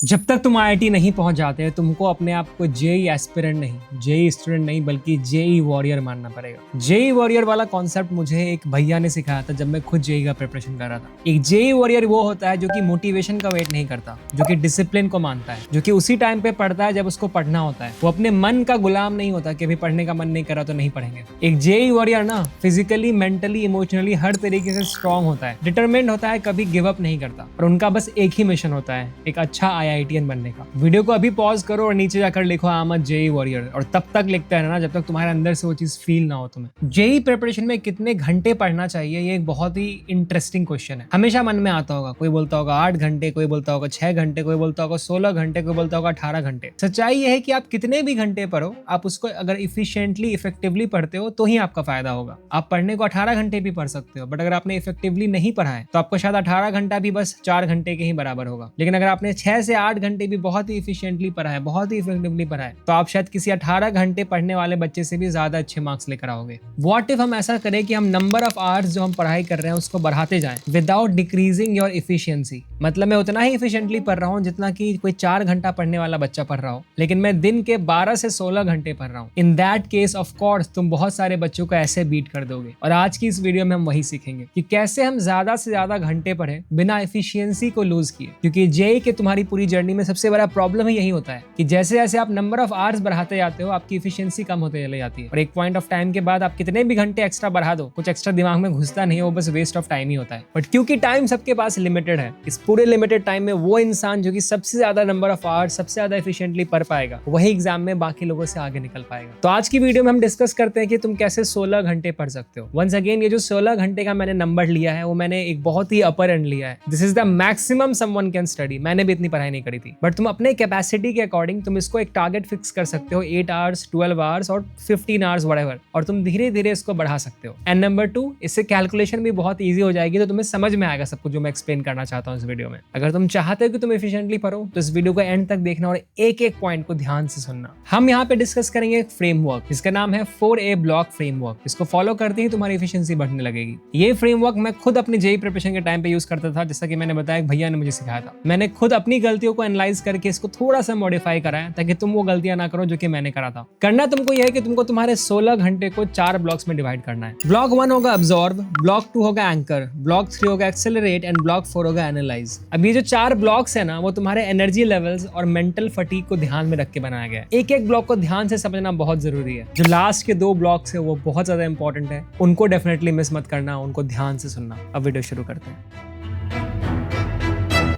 जब तक तुम आईआईटी नहीं पहुंच जाते तुमको अपने आप को जेई एस्पिरेंट नहीं, जेई स्टूडेंट नहीं, बल्कि जेई वॉरियर मानना पड़ेगा। जेई वॉरियर वाला कॉन्सेप्ट मुझे एक भैया ने सिखाया था जब मैं खुद जेई का प्रिपरेशन कर रहा था। एक जेई वॉरियर वो होता है जो कि मोटिवेशन का वेट नहीं करता, जो कि डिसिप्लिन को मानता है, जो कि उसी टाइम पे पढ़ता है जब उसको पढ़ना होता है। वो अपने मन का गुलाम नहीं होता कि अभी पढ़ने का मन नहीं करा तो नहीं पढ़ेंगे। एक जेई वॉरियर ना फिजिकली, मेंटली, इमोशनली हर तरीके से स्ट्रांग होता है, डिटरमिन्ड होता है, कभी गिव अप नहीं करता और उनका बस एक ही मिशन होता है, एक अच्छा आईआईटीएन बनने का। वीडियो को अभी पॉज करो और नीचे जाकर लिखो I am a JEE warrior, और तब तक लिखते रहना जब तक तुम्हारे अंदर से वो चीज फील ना हो तुम्हें। जेई प्रिपरेशन में कितने घंटे पढ़ना चाहिए, ये एक बहुत ही इंटरेस्टिंग क्वेश्चन है। हमेशा मन में आता होगा, कोई बोलता होगा 8 घंटे, कोई बोलता होगा 6 घंटे, कोई बोलता होगा 16 घंटे, कोई बोलता होगा 18 घंटे। सच्चाई ये है कि आप कितने भी घंटे पढ़ो, आप उसको अगर इफिशिएंटली, इफेक्टिवली पढ़ते हो तो ही आपका फायदा होगा। आप पढ़ने को 18 घंटे भी पढ़ सकते हो, बट अगर आपने इफेक्टिवली नहीं पढ़ा है तो आपको शायद 18 घंटा भी बस 4 घंटे के ही बराबर होगा। लेकिन अगर आपने 6 से 8 घंटे भी बहुत ही इफिशिएंटली पढ़ा है, बहुत ही इफेक्टिवली पढ़ा है, तो आप शायद किसी 18 घंटे पढ़ने वाले बच्चे से भी ज्यादा अच्छे मार्क्स लेकर आओगे। व्हाट इफ हम ऐसा करें कि हम नंबर ऑफ आवर्स जो हम पढ़ाई कर रहे हैं उसको बढ़ाते जाएं विदाउट डिक्रीजिंग योर इफिशियंसी। मतलब मैं उतना ही इफिशिएंटली पढ़ रहा हूं जितना कि कोई 4 घंटा पढ़ने वाला बच्चा पढ़ रहा हो, लेकिन मैं दिन के 12 से 16 घंटे पढ़ रहा हूं। In that case of course तुम बहुत सारे बच्चों को ऐसे बीट कर दोगे। और आज की इस वीडियो में हम वही सीखेंगे कि कैसे हम ज्यादा से ज्यादा घंटे पढ़े बिना एफिशिएंसी को लूज किए। क्योंकि जेई के तुम्हारी पूरी जर्नी में सबसे बड़ा प्रॉब्लम ही यही होता है कि जैसे जैसे आप नंबर ऑफ आवर्स बढ़ाते जाते हो आपकी एफिशिएंसी कम होते चले जाती है, और एक पॉइंट ऑफ टाइम के बाद आप कितने भी घंटे एक्स्ट्रा बढ़ा दो, कुछ एक्स्ट्रा दिमाग में घुसता नहीं है, वो बस वेस्ट ऑफ टाइम ही होता है। बट क्योंकि टाइम सबके पास लिमिटेड है, इस पूरे लिमिटेड टाइम में वो इंसान जो कि सबसे ज्यादा नंबर ऑफ आवर्स सबसे ज्यादा एफिशिएंटली पढ़ पाएगा, वही एग्जाम में बाकी लोगों से आगे निकल पाएगा। तो आज की वीडियो में हम डिस्कस करते हैं कि तुम कैसे 16 घंटे पढ़ सकते हो। वंस अगेन, ये जो 16 घंटे का मैंने नंबर लिया है वो मैंने एक बहुत ही अपर एंड लिया है। This is the maximum someone can study. मैंने भी इतनी पढ़ाई नहीं करी थी, बट तुम अपने कैपेसिटी के अकॉर्डिंग तुम इसको एक टारगेट फिक्स कर सकते हो, 8 आवर्स, 12 आवर्स और 15 आवर्स व्हाटएवर, और तुम धीरे धीरे इसको बढ़ा सकते हो। एंड नंबर 2, इससे कैलकुलेशन भी बहुत ईजी हो जाएगी, तो तुम्हें समझ में आएगा सब कुछ जो मैं एक्सप्लेन करना चाहता हूँ इस वीडियो में। अगर तुम चाहते हो कि तुम एफिशिएंटली पढ़ो तो इस वीडियो को एंड तक देखना और एक एक पॉइंट को ध्यान से सुनना। हम यहाँ पे डिस्कस करेंगे एक फ्रेमवर्क, इसका नाम है 4A ब्लॉक फ्रेमवर्क। इसको फॉलो करते ही तुम्हारी एफिशिएंसी बढ़ने लगेगी। ये फ्रेमवर्क मैं खुद अपनी जेई प्रिपरेशन के टाइम पे यूज करता था, जैसा कि मैंने बताया भैया ने मुझे सिखाया था। मैंने खुद अपनी गलतियों को एनालाइज करके इसको थोड़ा सा मॉडिफाई करा है ताकि तुम वो गलतियां ना करो जो कि मैंने करा था। करना तुमको यह है कि तुमको तुम्हारे 16 घंटे को 4 ब्लॉक्स में डिवाइड करना है। ब्लॉक 1 होगा अब्सॉर्ब, ब्लॉक 2 होगा एंकर, ब्लॉक 3 होगा एक्सेलरेट एंड ब्लॉक 4 होगा एनालाइज। अब ये जो 4 ब्लॉक्स है ना, वो तुम्हारे एनर्जी लेवल्स और मेंटल फटीग को ध्यान में रख के बनाया गया है। एक एक ब्लॉक को ध्यान से समझना बहुत जरूरी है। जो लास्ट के 2 ब्लॉक्स है वो बहुत ज्यादा इंपॉर्टेंट है, उनको डेफिनेटली मिस मत करना, उनको ध्यान से सुनना। अब वीडियो शुरू करते हैं।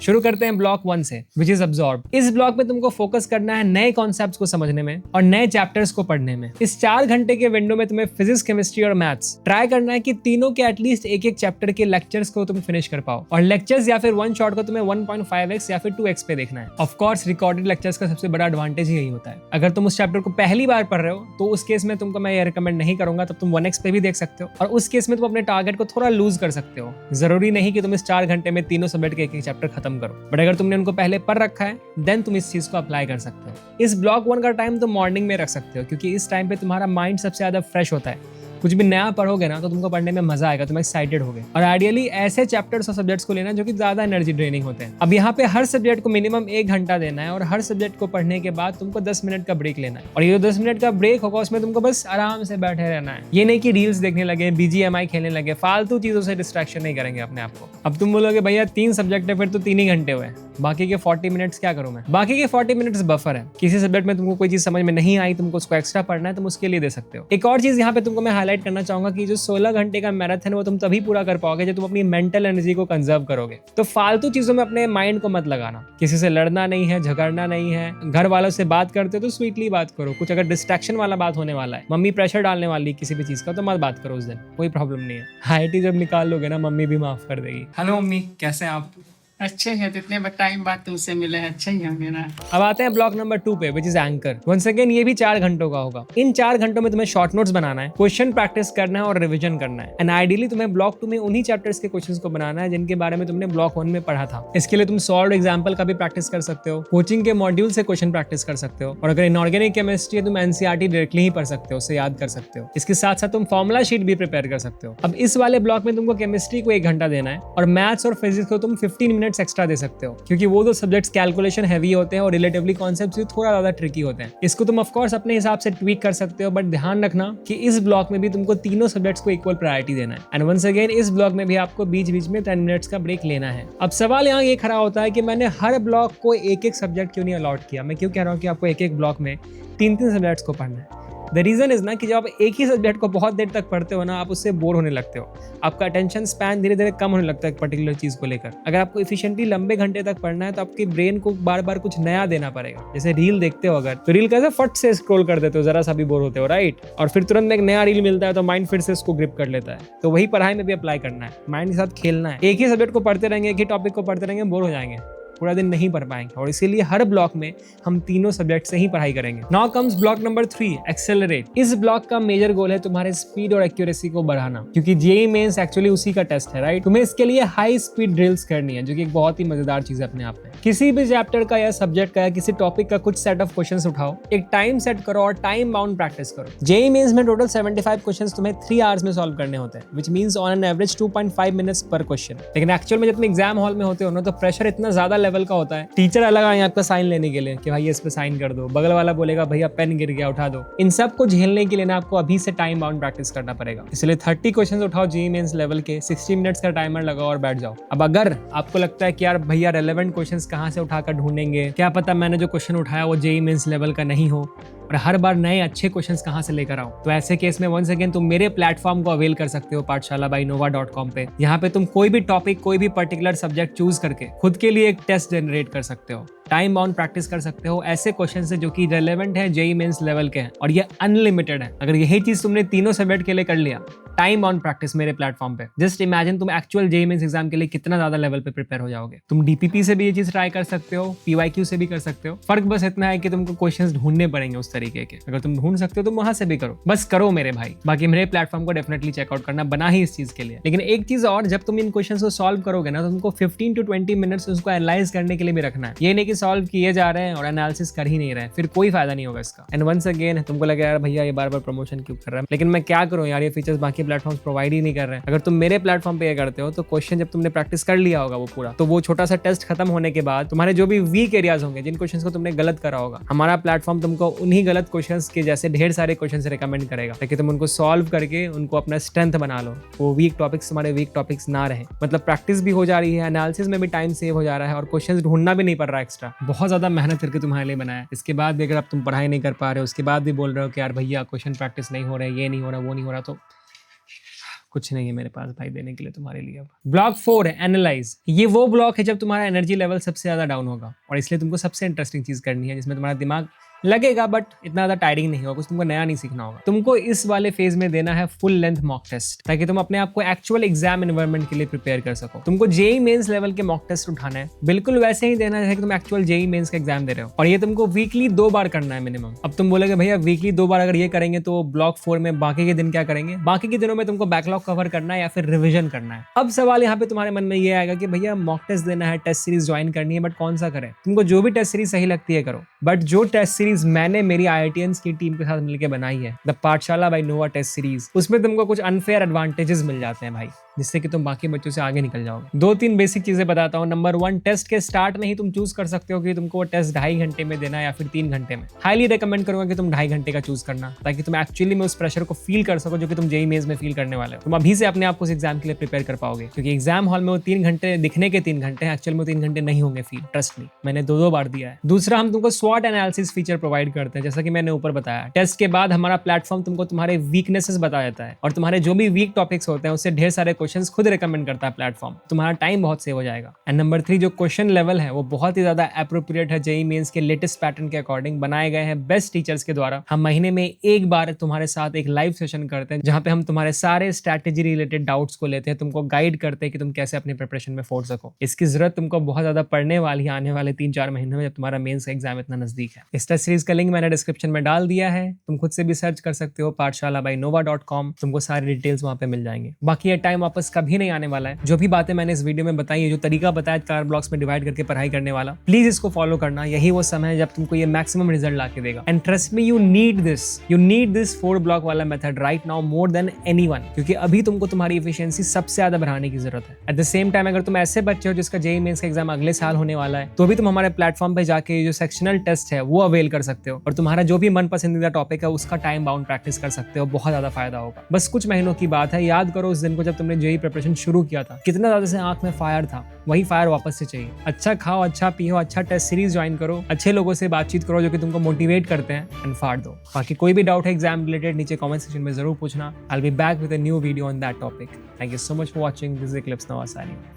शुरू करते हैं ब्लॉक 1 से, विच इज अब्सॉर्ब। इस ब्लॉक में तुमको फोकस करना है नए कॉन्सेप्ट्स को समझने में और नए चैप्टर्स को पढ़ने में। इस 4 घंटे के विंडो में तुम्हें फिजिक्स, केमिस्ट्री और मैथ्स ट्राई करना है कि तीनों के एटलीस्ट एक एक चैप्टर के लेक्चर्स को तुम फिनिश कर पाओ, और लेक्चर्स या फिर वन शॉट को तुम्हें 1.5x या फिर 2x पे देखना है। ऑफ कोर्स रिकॉर्डेड लेक्चर्स का सबसे बड़ा एडवांटेज ही यही होता है। अगर तुम उस चैप्टर को पहली बार पढ़ रहे हो तो उस केस में तुमको मैं ये रिकमेंड नहीं करूंगा, तब तुम 1x पे भी देख सकते हो, और उस केस में तुम अपने टारगेट को थोड़ा लूज कर सकते हो। जरूरी नहीं कि तुम इस 4 घंटे में तीनों सब्जेक्ट के एक एक चैप्टर खत्म करो, बट अगर तुमने उनको पहले पढ़ रखा है देन तुम इस चीज को अप्लाई कर सकते हो। इस ब्लॉक 1 का टाइम तुम मॉर्निंग में रख सकते हो, क्योंकि इस टाइम पे तुम्हारा माइंड सबसे ज्यादा फ्रेश होता है। कुछ भी नया पढ़ोगे ना तो तुमको पढ़ने में मजा आएगा, तुम एक्साइटेड होगे। और आइडियली ऐसे चैप्टर्स और सब्जेक्ट्स को लेना जो कि ज्यादा एनर्जी ड्रेनिंग होते हैं। अब यहाँ पे हर सब्जेक्ट को मिनिमम 1 घंटा देना है, और हर सब्जेक्ट को पढ़ने के बाद तुमको 10 मिनट का ब्रेक लेना है। और ये जो 10 मिनट का ब्रेक होगा उसमें तुमको बस आराम से बैठे रहना है। ये नहीं कि रील्स देखने लगे, BGMI खेलने लगे, फालतू चीजों से डिस्ट्रैक्शन नहीं करेंगे अपने आप को। अब तुम बोलोगे भैया 3 सब्जेक्ट है, फिर तो 3 ही घंटे हुए, बाकी के 40 मिनट्स क्या करूं मैं? बाकी के 40 मिनट्स बफर है। किसी सब्जेक्ट में तुमको कोई चीज समझ में नहीं आई, तुमको उसको एक्स्ट्रा पढ़ना है, तुम उसके लिए दे सकते हो। एक और चीज यहाँ पे तुमको मैं हाईलाइट करना चाहूंगा कि जो 16 घंटे का मैराथन वो तुम तभी पूरा कर पाओगे जब तुम अपनी मेंटल एनर्जी को कंजर्व करोगे। तो फालतू चीजों में अपने माइंड को मत लगाना। किसी से लड़ना नहीं है, झगड़ना नहीं है। घर वालों से बात करते हो तो स्वीटली बात करो। कुछ अगर डिस्ट्रैक्शन वाला बात होने वाला है, मम्मी प्रेशर डालने वाली किसी भी चीज का, तो मत बात करो उस दिन, कोई प्रॉब्लम नहीं है। आईआईटी जब निकाल लोगे ना, मम्मी भी माफ कर देगी। हेलो मम्मी, कैसे हैं आप? अच्छे हैं, तो इतने टाइम बाद तुमसे मिले हैं, अच्छा ही है मेरा। अब आते हैं ब्लॉक नंबर 2 पे, which is anchor. Once again ये भी 4 घंटों का होगा। इन 4 घंटों में तुम्हें शॉर्ट नोट्स बनाना है, क्वेश्चन प्रैक्टिस करना है और रिवीजन करना है। एंड आइडियली तुम्हें ब्लॉक 2 में उन्हीं चैप्टर्स के क्वेश्चंस को बनाना है जिनके बारे में तुमने ब्लॉक 1 में पढ़ा था। इसके लिए तुम सॉल्व एग्जाम्पल का भी प्रैक्टिस कर सकते हो, कोचिंग के मॉड्यूल से क्वेश्चन प्रैक्टिस कर सकते हो, और अगर इनऑर्गेनिक केमिस्ट्री है तुम एनसीईआरटी डायरेक्टली ही पढ़ सकते हो, उससे याद कर सकते हो। इसके साथ साथ तुम फॉर्मुला शीट भी प्रिपेयर कर सकते हो। अब इस वाले ब्लॉक में तुमको केमिस्ट्री को 1 घंटा देना है, और मैथ्स और फिजिक्स को तुम 15 मिनट मिनट्स एक्स्ट्रा दे सकते हो, क्योंकि वो दो सब्जेक्ट्स कैलकुलेशन हैवी होते हैं और रिलेटिवली कॉन्सेप्ट्स भी थोड़ा ज्यादा ट्रिकी होते हैं। इसको तुम ऑफकोर्स अपने हिसाब से ट्वीक कर सकते हो, बट ध्यान रखना कि इस ब्लॉक में भी तुमको तीनों सब्जेक्ट्स को इक्वल प्रायोरिटी देना है। एंड वंस अगेन इस ब्लॉक में भी आपको बीच बीच में 10 मिनट्स का ब्रेक लेना है। अब सवाल यहाँ ये खड़ा होता है कि मैंने हर ब्लॉक को एक एक सब्जेक्ट क्यों नहीं अलॉट किया। मैं क्यों कह रहा हूँ कि आपको एक एक ब्लॉक में 3 सब्जेक्ट्स को पढ़ना है। द रीजन इज ना कि जब आप एक ही सब्जेक्ट को बहुत देर तक पढ़ते हो ना, आप उससे बोर होने लगते हो। आपका अटेंशन स्पैन धीरे धीरे कम होने लगता है एक पर्टिकुलर चीज को लेकर। अगर आपको इफिशिएंटली लंबे घंटे तक पढ़ना है तो आपके ब्रेन को बार बार कुछ नया देना पड़ेगा। जैसे रील देखते हो अगर, तो रील कैसे फट से स्क्रॉल कर देते हो, जरा सा भी बोर होते हो, राइट, और फिर तुरंत एक नया रील मिलता है तो माइंड फिर से उसको ग्रिप कर लेता है। तो वही पढ़ाई में भी अप्लाई करना है, माइंड के साथ खेलना है। एक ही सब्जेक्ट को पढ़ते रहेंगे, एक ही टॉपिक को पढ़ते रहेंगे, बोर हो जाएंगे, पूरा दिन नहीं पढ़ पाएंगे। और इसीलिए हर ब्लॉक में हम तीनों सब्जेक्ट से ही पढ़ाई करेंगे। Now comes block number 3, accelerate. इस ब्लॉक का मेजर गोल है तुम्हारे स्पीड और एक्यूरेसी को बढ़ाना, क्योंकि जेईई मेंस एक्चुअली उसी का टेस्ट है, राइट। तुम्हें इसके लिए हाई स्पीड ड्रिल्स करनी है, जो कि एक बहुत ही मजेदार चीज है अपने आप में। किसी भी चैप्टर का या सब्जेक्ट का या किसी टॉपिक का कुछ सेट ऑफ क्वेश्चंस उठाओ, एक टाइम सेट करो और टाइम बाउंड प्रैक्टिस करो। जेईई मेंस में टोटल 75 क्वेश्चंस तुम्हें 3 आवर्स में सॉल्व करने होते हैं, which means on an average 2.5 minutes पर क्वेश्चन। लेकिन एक्चुअल में जब तुम एग्जाम हॉल में होते हो ना, तो प्रेशर इतना ज्यादा लेवल का होता है, टीचर अलग आए आपका साइन लेने के लिए कि भाई इस पे साइन कर दो, बगल वाला बोलेगा भैया पेन गिर गया उठा दो। इन सब को झेलने के लिए ना आपको अभी से टाइम बाउंड प्रैक्टिस करना पड़ेगा। इसलिए 30 क्वेश्चंस उठाओ जेईई मेंस लेवल के, 60 मिनट्स का टाइमर लगाओ और बैठ जाओ। अब अगर आपको लगता है कि यार भैया रेलेवेंट क्वेश्चंस कहाँ से उठाकर ढूंढेंगे, क्या पता मैंने जो क्वेश्चन उठाया वो जेईई मेंस लेवल का नहीं हो और हर बार नए अच्छे क्वेश्चंस कहाँ से लेकर आओ, तो ऐसे केस में वंस अगेन तुम मेरे प्लेटफॉर्म को अवेल कर सकते हो, pathshala@innova.com पे। यहाँ पे तुम कोई भी टॉपिक, कोई भी पर्टिकुलर सब्जेक्ट चूज करके खुद के लिए एक टेस्ट जनरेट कर सकते हो, टाइम बाउंड प्रैक्टिस कर सकते हो ऐसे क्वेश्चन से जो कि रेलेवेंट है, जेईई मेंस लेवल के हैं, और ये अनलिमिटेड है। अगर यही चीज तुमने तीनों सब्जेक्ट के लिए कर लिया, टाइम बाउंड प्रैक्टिस मेरे प्लेटफॉर्म पे, जस्ट इमेजिन तुम एक्चुअल जेईई मेंस एग्जाम के लिए कितना ज्यादा लेवल पे प्रिपेयर हो जाओगे। तुम डीपीपी से भी ये चीज ट्राई कर सकते हो, पीवाईक्यू से भी कर सकते हो। फर्क बस इतना है कि तुमको क्वेश्चंस ढूंढने पड़ेंगे उस तरीके के। अगर तुम ढूंढ सकते हो तो वहां से भी करो, बस करो मेरे भाई। बाकी मेरे प्लेटफॉर्म को डेफिनेटली चेकआउट करना, बना ही इस चीज के लिए। लेकिन एक चीज और, जब तुम इन क्वेश्चन को सॉल्व करोगे ना, तो तुमको 15 to 20 मिनट्स उसको एनालाइज करने के लिए भी रखना है। ये नहीं कि सॉल्व किए जा रहे हैं और एनालिसिस कर ही नहीं रहे, फिर कोई फायदा नहीं होगा इसका। एंड वंस अगेन तुमको लगे यार भैया ये बार बार प्रमोशन क्यों कर रहा है, लेकिन मैं क्या करूं यार, ये फीचर्स बाकी प्लेटफॉर्म्स प्रोवाइड ही नहीं कर रहे हैं। अगर तुम मेरे प्लेटफॉर्म पे ये करते हो तो क्वेश्चन जब तुमने प्रैक्टिस कर लिया होगा वो पूरा, तो वो छोटा सा टेस्ट खत्म होने के बाद तुम्हारे जो भी वीक एरियाज होंगे, जिन क्वेश्चंस को तुमने गलत करा होगा, हमारा प्लेटफॉर्म तुमको उन्हीं गलत क्वेश्चंस के जैसे ढेर सारे क्वेश्चंस रिकमेंड करेगा, ताकि तुम उनको सॉल्व करके उनको अपना स्ट्रेंथ बना लो। वो वीक टॉपिक्स तुम्हारे वीक टॉपिक्स ना रहे। मतलब प्रैक्टिस भी हो जा रही है, एनालिसिस में भी टाइम सेव हो जा रहा है और क्वेश्चंस ढूंढना भी नहीं पड़ रहा एक्स्ट्रा। बहुत ज्यादा मेहनत करके तुम्हारे लिए बनाया। इसके बाद भी अगर अब तुम पढ़ाई नहीं कर पा रहे हो, उसके बाद भी बोल रहे हो कि यार भैया क्वेश्चन प्रैक्टिस नहीं हो रहा है, ये नहीं हो रहा, वो नहीं हो रहा, तो कुछ नहीं है मेरे पास भाई देने के लिए तुम्हारे लिए। अब ब्लॉक 4 है एनालाइज। ये वो ब्लॉक है जब तुम्हारा एनर्जी लेवल सबसे ज्यादा डाउन होगा, और इसलिए तुमको सबसे इंटरेस्टिंग चीज करनी है, जिसमें तुम्हारा दिमाग लगेगा बट इतना ज्यादा टायरिंग नहीं होगा, कुछ तुमको नया नहीं सीखना होगा। तुमको इस वाले फेज में देना है फुल लेंथ मॉक टेस्ट, ताकि तुम अपने आप को एक्चुअल एग्जाम एनवायरनमेंट के लिए प्रिपेयर कर सको। तुमको जेईई मेंस लेवल के मॉक टेस्ट उठाना है, बिल्कुल वैसे ही देना है कि तुम एक्चुअल जेईई मेंस का एग्जाम दे रहे हो, और ये तुमको वीकली 2 बार करना है मिनिमम। अब तुम बोलोगे भैया वीकली 2 बार अगर ये करेंगे तो ब्लॉक 4 में बाकी के दिन क्या करेंगे? बाकी के दिनों में तुमको बैकलॉग कवर करना है या फिर रिविजन करना है। अब सवाल यहाँ पे तुम्हारे मन में ये आएगा कि भैया मॉक टेस्ट देना है, टेस्ट सीरीज ज्वाइन करनी है, बट कौन सा करें? तुमको जो भी टेस्ट सीरीज सही लगती है करो, बट जो टेस्ट सीरीज मैंने मेरी IITians की टीम के साथ मिलकर बनाई है, द पाठशाला बाय नोवा टेस्ट सीरीज, उसमें तुमको कुछ अनफेयर एडवांटेजेस मिल जाते हैं भाई, जिससे कि तुम बाकी बच्चों से आगे निकल जाओगे। 2-3 बेसिक चीजें बताता हूँ। नंबर 1, टेस्ट के स्टार्ट में ही तुम चूज कर सकते हो कि तुमको वो टेस्ट 2.5 घंटे में देना है या फिर 3 घंटे में। हाईली रिकमेंड करूंगा कि तुम 2.5 घंटे का चूज करना, ताकि तुम एक्चुअली में उस प्रेशर को फील कर सको जो कि तुम जेईई मेंस में फील करने वाले हो। तुम अभी से अपने आप को उस एग्जाम के लिए प्रिपेयर कर पाओगे, क्योंकि एग्जाम हॉल में वो 3 घंटे दिखने के 3 घंटे हैं, एक्चुअल में 3 घंटे नहीं होंगे फील, ट्रस्ट मी, मैंने 2 बार दिया है। दूसरा, हम तुमको स्वॉट एनालिसिस फीचर प्रोवाइड करते हैं, जैसा कि मैंने ऊपर बताया। टेस्ट के बाद हमारा प्लेटफॉर्म तुमको तुम्हारे वीकनेसेस बता देता है, और तुम्हारे जो भी वीक टॉपिक्स होते हैं उससे ढेर सारे क्वेश्चंस खुद रिकमेंड करता है प्लेटफॉर्म। तुम्हारा टाइम बहुत सेव हो जाएगा। एंड नंबर 3, जो क्वेश्चन लेवल है वो बहुत ही ज्यादा एप्रोप्रिएट है जेईई मेंस के लेटेस्ट पैटर्न के अकॉर्डिंग बनाए गए हैं बेस्ट टीचर्स के द्वारा। हम महीने में एक बार तुम्हारे साथ एक लाइव सेशन करते हैं, जहां पे हम तुम्हारे सारे स्ट्रैटेजी रिलेटेड डाउट्स को लेते हैं, तुमको गाइड करते हैं कि तुम कैसे अपनी प्रिपरेशन में फोड़ सको। इसकी जरूरत तुमको बहुत ज्यादा पढ़ने वाली है आने वाले 3-4 महीनों में, जब तुम्हारा मेंस का एग्जाम इतना नजदीक है। इस टेस्ट सीरीज का लिंक मैंने डिस्क्रिप्शन में डाल दिया है, तुम खुद से भी सर्च कर सकते हो, pathshala@innova.com। तुमको सारी डिटेल्स वहां पे मिल जाएंगे। बाकी ये टाइम वापस कभी नहीं आने वाला है। जो भी बातें मैंने इस वीडियो में बताई है, जो तरीका बताया 4 ब्लॉक्स में डिवाइड करके पढ़ाई करने वाला, प्लीज इसको फॉलो करना। यही वो समय है जब तुमको ये मैक्सिमम रिजल्ट ला के देगा। And trust me, you need this 4 block वाला method right now more than anyone, क्योंकि अभी तुमको तुम्हारी एफिशिएंसी सबसे ज्यादा बढ़ाने की जरूरत है। एट द सेम टाइम अगर तुम ऐसे बच्चे हो जिसका जेईई मेंस का एग्जाम अगले साल होने वाला है, तो भी तुम हमारे प्लेटफॉर्म पे जाके जो सेक्शनल टेस्ट है वो अवेल कर सकते हो और तुम्हारा जो भी मन पसंदीदा टॉपिक है उसका टाइम बाउंड प्रैक्टिस कर सकते हो। बहुत ज्यादा फायदा होगा। बस कुछ महीनों की बात है, याद करो उस दिन को जब तुमने जेईई प्रिपरेशन शुरू किया था, कितना ज्यादा से आंख में फायर था। वही फायर वापस से चाहिए। अच्छा खाओ, अच्छा पियो, अच्छा टेस्ट सीरीज ज्वाइन करो, अच्छे लोगों से बातचीत करो जो कि तुमको मोटिवेट करते हैं, एंड फाड़ दो। बाकी कोई भी डाउट है एग्जाम रिलेटेड नीचे कमेंट सेक्शन में जरूर पूछना। I will be back with a new video on that topic. Thank you so much for watching. This is Eclipse नवा साइनिंग।